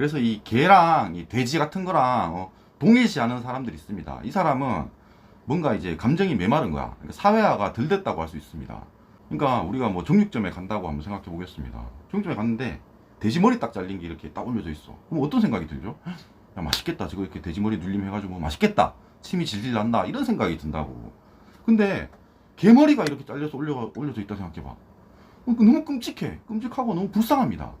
그래서 이 개랑 이 돼지 같은 거랑 동일시하는 사람들이 있습니다. 이 사람은 뭔가 이제 감정이 메마른 거야. 그러니까 사회화가 덜 됐다고 할 수 있습니다. 그러니까 우리가 뭐 정육점에 간다고 한번 생각해 보겠습니다. 정육점에 갔는데 돼지 머리 딱 잘린 게 이렇게 딱 올려져 있어. 그럼 어떤 생각이 들죠? 야, 맛있겠다. 저거 이렇게 돼지 머리 눌림 해가지고 맛있겠다. 침이 질질 난다. 이런 생각이 든다고. 근데 개 머리가 이렇게 잘려서 올려져 있다 생각해봐. 너무 끔찍해. 끔찍하고 너무 불쌍합니다.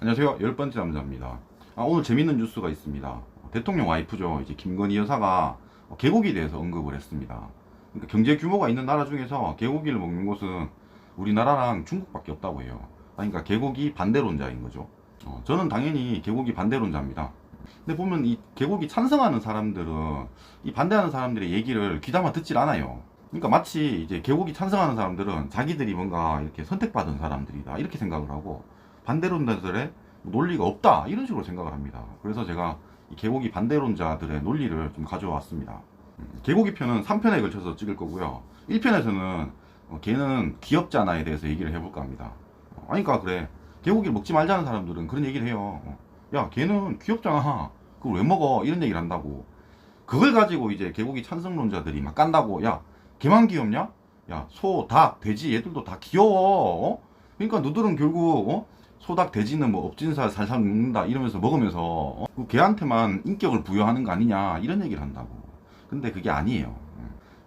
안녕하세요. 10번째 남자입니다. 오늘 재밌는 뉴스가 있습니다. 대통령 와이프죠. 이제 김건희 여사가 개고기에 대해서 언급을 했습니다. 그러니까 경제 규모가 있는 나라 중에서 개고기를 먹는 곳은 우리나라랑 중국밖에 없다고 해요. 그러니까 개고기 반대론자인 거죠. 저는 당연히 개고기 반대론자입니다. 근데 보면 이 개고기 찬성하는 사람들은 이 반대하는 사람들의 얘기를 귀담아 듣질 않아요. 그러니까 마치 이제 개고기 찬성하는 사람들은 자기들이 뭔가 이렇게 선택받은 사람들이다 이렇게 생각을 하고, 반대론자들의 논리가 없다 이런 식으로 생각을 합니다. 그래서 제가 이 개고기 반대론자들의 논리를 좀 가져왔습니다. 개고기 편은 3편에 걸쳐서 찍을 거고요. 1편에서는 개는 귀엽잖아에 대해서 얘기를 해볼까 합니다. 그러니까 그래, 개고기를 먹지 말자는 사람들은 그런 얘기를 해요. 야, 개는 귀엽잖아, 그걸 왜 먹어, 이런 얘기를 한다고. 그걸 가지고 이제 개고기 찬성론자들이 막 깐다고. 야, 개만 귀엽냐? 야, 소, 닭, 돼지 얘들도 다 귀여워. 그러니까 너들은 결국 소, 닭, 돼지는 뭐 업진살 살살 먹는다 이러면서 먹으면서 그 개한테만 인격을 부여하는 거 아니냐 이런 얘기를 한다고. 근데 그게 아니에요.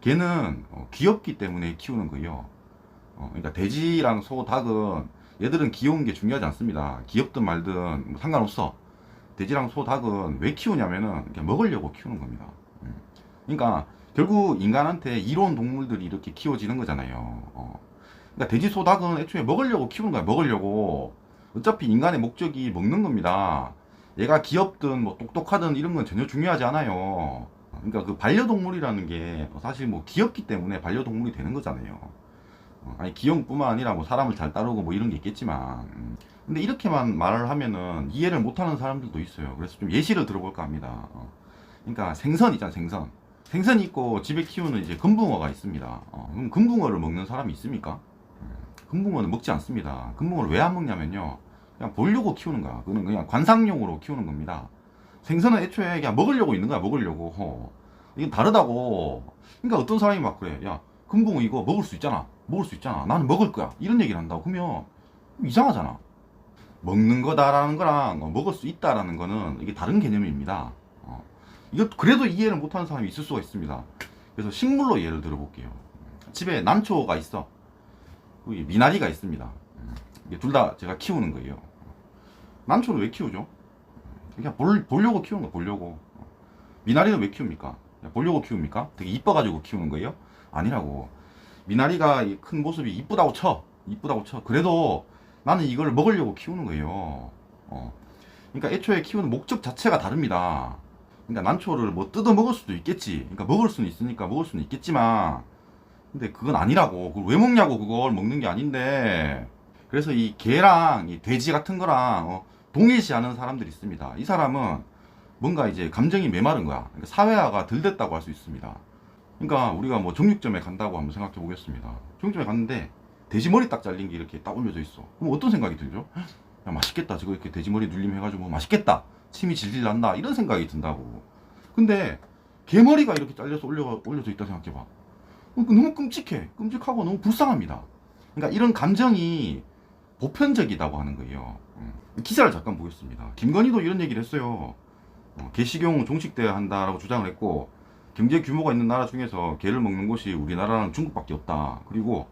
개는 귀엽기 때문에 키우는 거예요. 그러니까 돼지랑 소, 닭은 얘들은 귀여운 게 중요하지 않습니다. 귀엽든 말든 뭐 상관없어. 돼지랑 소, 닭은 왜 키우냐면은 그냥 먹으려고 키우는 겁니다. 그러니까 결국 인간한테 이로운 동물들이 이렇게 키워지는 거잖아요. 그러니까 돼지, 소, 닭은 애초에 먹으려고 키우는 거야. 먹으려고. 어차피 인간의 목적이 먹는 겁니다. 얘가 귀엽든 뭐 똑똑하든 이런 건 전혀 중요하지 않아요. 그러니까 그 반려동물이라는 게 사실 뭐 귀엽기 때문에 반려동물이 되는 거잖아요. 아니 귀여움 뿐만 아니라 뭐 사람을 잘 따르고 뭐 이런 게 있겠지만, 근데 이렇게만 말을 하면은 이해를 못하는 사람들도 있어요. 그래서 좀 예시를 들어볼까 합니다. 그러니까 생선 있잖아, 생선. 생선이 있고 집에 키우는 이제 금붕어가 있습니다. 그럼 금붕어를 먹는 사람이 있습니까? 금붕어는 먹지 않습니다. 금붕어를 왜 안 먹냐면요, 그냥 보려고 키우는 거야. 그거는 그냥 관상용으로 키우는 겁니다. 생선은 애초에 그냥 먹으려고 있는 거야. 먹으려고. 이게 다르다고. 그러니까 어떤 사람이 막 그래. 야, 금붕어 이거 먹을 수 있잖아. 먹을 수 있잖아. 나는 먹을 거야. 이런 얘기를 한다고. 그러면 이상하잖아. 먹는 거다라는 거랑 먹을 수 있다라는 거는 이게 다른 개념입니다. 이거 그래도 이해를 못하는 사람이 있을 수가 있습니다. 그래서 식물로 예를 들어볼게요. 집에 난초가 있어. 여기 미나리가 있습니다. 둘 다 제가 키우는 거예요. 난초는 왜 키우죠? 그냥 보려고 키우는 거, 보려고. 미나리는 왜 키웁니까? 그냥 보려고 키웁니까? 되게 이뻐가지고 키우는 거예요? 아니라고. 미나리가 큰 모습이 이쁘다고 쳐. 이쁘다고 쳐. 그래도 나는 이걸 먹으려고 키우는 거예요. 그러니까 애초에 키우는 목적 자체가 다릅니다. 그러니까 난초를 뭐 뜯어 먹을 수도 있겠지. 그러니까 먹을 수는 있으니까 먹을 수는 있겠지만, 근데 그건 아니라고. 그걸 왜 먹냐고. 그걸 먹는 게 아닌데. 그래서 이 개랑 이 돼지 같은 거랑 동일시하는 사람들이 있습니다. 이 사람은 뭔가 이제 감정이 메마른 거야. 그러니까 사회화가 덜 됐다고 할 수 있습니다. 그러니까 우리가 뭐 정육점에 간다고 한번 생각해 보겠습니다. 정육점에 갔는데 돼지 머리 딱 잘린 게 이렇게 딱 올려져 있어. 그럼 어떤 생각이 들죠? 야, 맛있겠다. 저거 이렇게 돼지 머리 눌림 해가지고 맛있겠다. 침이 질질 난다. 이런 생각이 든다고. 근데 개 머리가 이렇게 잘려서 올려져 있다 생각해봐. 너무 끔찍해. 끔찍하고 너무 불쌍합니다. 그러니까 이런 감정이 보편적이라고 하는 거예요. 기사를 잠깐 보겠습니다. 김건희도 이런 얘기를 했어요. 개식용 종식돼야 한다라고 주장을 했고, 경제 규모가 있는 나라 중에서 개를 먹는 곳이 우리나라랑 중국밖에 없다. 그리고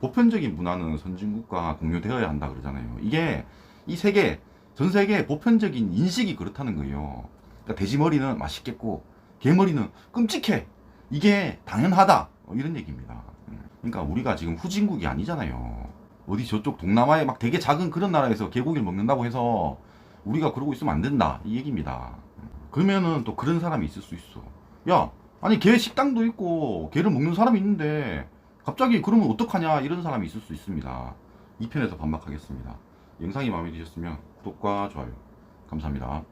보편적인 문화는 선진국과 공유되어야 한다 그러잖아요. 이게 이 세계, 전 세계 보편적인 인식이 그렇다는 거예요. 그러니까 돼지 머리는 맛있겠고 개 머리는 끔찍해. 이게 당연하다. 이런 얘기입니다. 그러니까 우리가 지금 후진국이 아니잖아요. 어디 저쪽 동남아에 막 되게 작은 그런 나라에서 개고기를 먹는다고 해서 우리가 그러고 있으면 안 된다 이 얘기입니다. 그러면은 또 그런 사람이 있을 수 있어. 야, 아니 개 식당도 있고 개를 먹는 사람이 있는데 갑자기 그러면 어떡하냐 이런 사람이 있을 수 있습니다. 2편에서 반박하겠습니다. 영상이 마음에 드셨으면 구독과 좋아요 감사합니다.